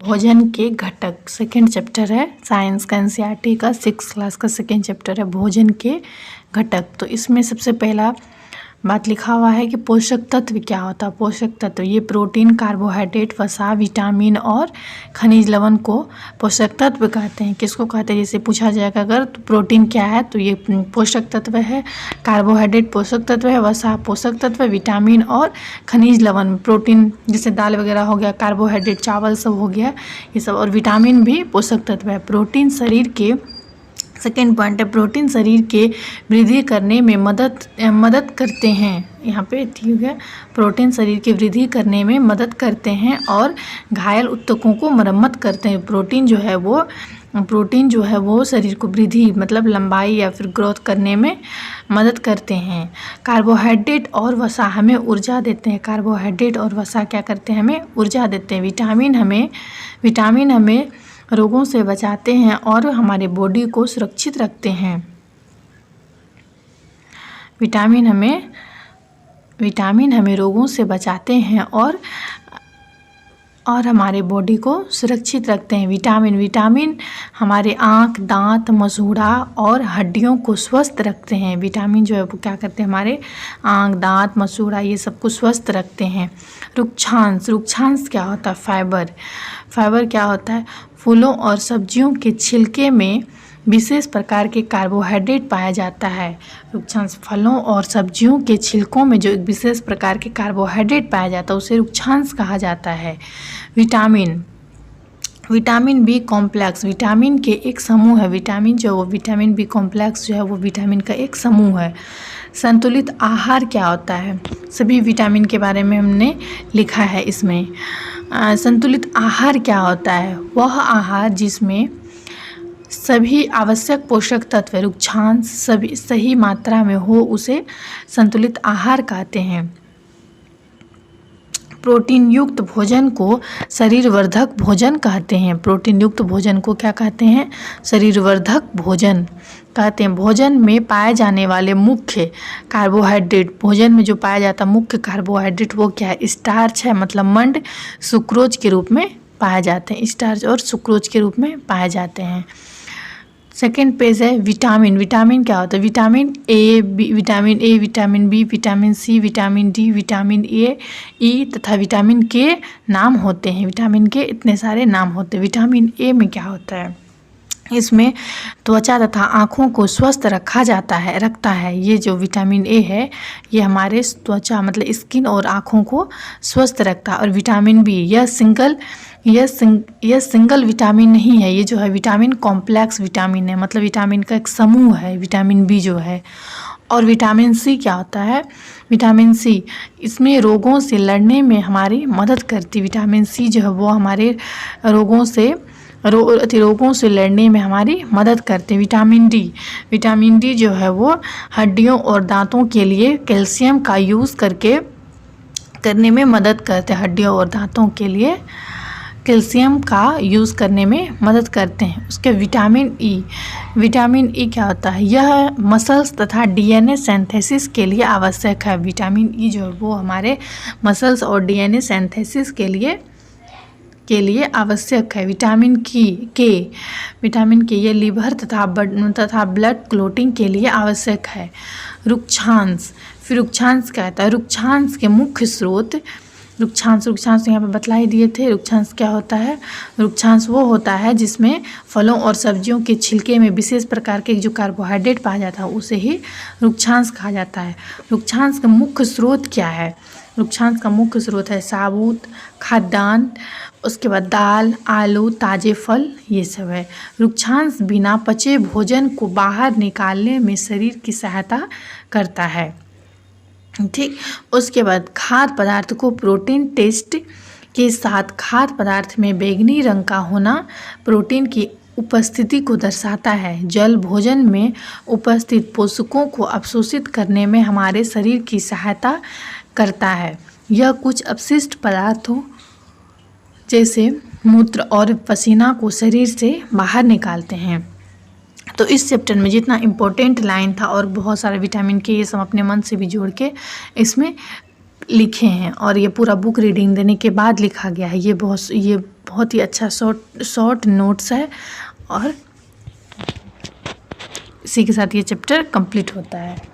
भोजन के घटक सेकेंड चैप्टर है साइंस का, एनसीईआरटी का 6th क्लास का सेकेंड चैप्टर है भोजन के घटक। तो इसमें सबसे पहला बात लिखा हुआ है कि पोषक तत्व क्या होता है। पोषक तत्व ये प्रोटीन, कार्बोहाइड्रेट, वसा, विटामिन और खनिज लवण को पोषक तत्व कहते हैं। किसको कहते हैं, जैसे पूछा जाएगा अगर तो प्रोटीन क्या है तो ये पोषक तत्व है, कार्बोहाइड्रेट पोषक तत्व है, वसा पोषक तत्व, विटामिन और खनिज लवण प्रोटीन जैसे दाल वगैरह हो गया, कार्बोहाइड्रेट चावल सब हो गया ये सब, और विटामिन भी पोषक तत्व है। प्रोटीन शरीर के सेकेंड पॉइंट है, प्रोटीन शरीर के वृद्धि करने में मदद करते हैं। यहाँ पे ठीक है, प्रोटीन शरीर की वृद्धि करने में मदद करते हैं और घायल ऊतकों को मरम्मत करते हैं। प्रोटीन जो है वो शरीर को वृद्धि मतलब लंबाई या फिर ग्रोथ करने में मदद करते हैं। कार्बोहाइड्रेट और वसा हमें ऊर्जा देते हैं। कार्बोहाइड्रेट और वसा क्या करते हैं, हमें ऊर्जा देते हैं। विटामिन हमें रोगों से बचाते हैं और हमारे बॉडी को सुरक्षित रखते हैं। विटामिन हमें रोगों से बचाते हैं और हमारे बॉडी को सुरक्षित रखते हैं। विटामिन हमारे आँख, दांत, मसूड़ा और हड्डियों को स्वस्थ रखते हैं। विटामिन जो है वो क्या करते हैं, हमारे आँख, दांत, मसूड़ा ये सब को स्वस्थ रखते हैं। रुक्षांश क्या होता है, फाइबर क्या होता है, फूलों और सब्जियों के छिलके में विशेष प्रकार के कार्बोहाइड्रेट पाया जाता है। रुक्षांश फलों और सब्जियों के छिलकों में जो एक विशेष प्रकार के कार्बोहाइड्रेट पाया जाता है उसे रुक्षांश कहा जाता है। विटामिन बी कॉम्प्लेक्स विटामिन के एक समूह है। विटामिन बी कॉम्प्लेक्स जो है वो विटामिन का एक समूह है। संतुलित आहार क्या होता है, सभी विटामिन के बारे में हमने लिखा है इसमें। संतुलित आहार क्या होता है, वह आहार जिसमें सभी आवश्यक पोषक तत्व रुक्षांश सभी सही मात्रा में हो उसे संतुलित आहार कहते हैं। प्रोटीन युक्त भोजन को शरीरवर्धक भोजन कहते हैं। प्रोटीन युक्त भोजन को क्या कहते हैं, शरीरवर्धक भोजन कहते हैं। भोजन में पाए जाने वाले मुख्य कार्बोहाइड्रेट, भोजन में जो पाया जाता मुख्य कार्बोहाइड्रेट वो क्या है, स्टार्च है, मतलब मंड सुक्रोज के रूप में पाए जाते हैं। स्टार्च और सुक्रोज के रूप में पाए जाते हैं। सेकेंड पेज है विटामिन क्या होता है, vitamin A, vitamin B, vitamin C, vitamin D, vitamin A, E तथा विटामिन के नाम होते हैं। विटामिन के इतने सारे नाम होते हैं। विटामिन ए में क्या होता है, इसमें त्वचा तथा आँखों को स्वस्थ रखता है। ये जो विटामिन ए है ये हमारे त्वचा मतलब स्किन और आँखों को स्वस्थ रखता है। और विटामिन बी यह सिंगल विटामिन नहीं है, ये जो है विटामिन कॉम्प्लेक्स विटामिन है, मतलब विटामिन का एक समूह है विटामिन बी जो है। और विटामिन सी क्या होता है, विटामिन सी इसमें रोगों से लड़ने में हमारी मदद करती है। विटामिन सी जो है वो हमारे रोगों से लड़ने में हमारी मदद करते हैं। विटामिन डी जो है वो हड्डियों और दांतों के लिए कैल्शियम का यूज़ करने में मदद करते हैं। हड्डियों और दांतों के लिए कैल्शियम का यूज़ करने में मदद करते हैं। उसके विटामिन ई क्या होता है, यह मसल्स तथा डीएनए सिंथेसिस के लिए आवश्यक है। विटामिन ई जो है वो हमारे मसल्स और डीएनए सिंथेसिस के लिए आवश्यक है। विटामिन के ये लिवर तथा ब्लड क्लोटिंग के लिए आवश्यक है। रुक्षांश क्या होता है, रुक्षांश के मुख्य स्रोत रुक्षांश यहाँ पे बतला ही दिए थे। रुक्षांश क्या होता है, रुक्षांश वो होता है जिसमें फलों और सब्जियों के छिलके में विशेष प्रकार के जो कार्बोहाइड्रेट पाया जाता है उसे ही रुक्षांश कहा जाता है। रुक्षांश का मुख्य स्रोत क्या है, रुक्षांश का मुख्य स्रोत है साबुत खाद्यान्न, उसके बाद दाल, आलू, ताजे फल ये सब है। रुक्षांश बिना पचे भोजन को बाहर निकालने में शरीर की सहायता करता है। ठीक, उसके बाद खाद्य पदार्थ को प्रोटीन टेस्ट के साथ खाद्य पदार्थ में बैंगनी रंग का होना प्रोटीन की उपस्थिति को दर्शाता है। जल भोजन में उपस्थित पोषकों को अवशोषित करने में हमारे शरीर की सहायता करता है। यह कुछ अपशिष्ट पदार्थों जैसे मूत्र और पसीना को शरीर से बाहर निकालते हैं। तो इस चैप्टर में जितना इम्पोर्टेंट लाइन था और बहुत सारे विटामिन के ये सब अपने मन से भी जोड़ के इसमें लिखे हैं और ये पूरा बुक रीडिंग देने के बाद लिखा गया है। ये बहुत ही अच्छा शॉर्ट नोट्स है और इसी के साथ ये चैप्टर कंप्लीट होता है।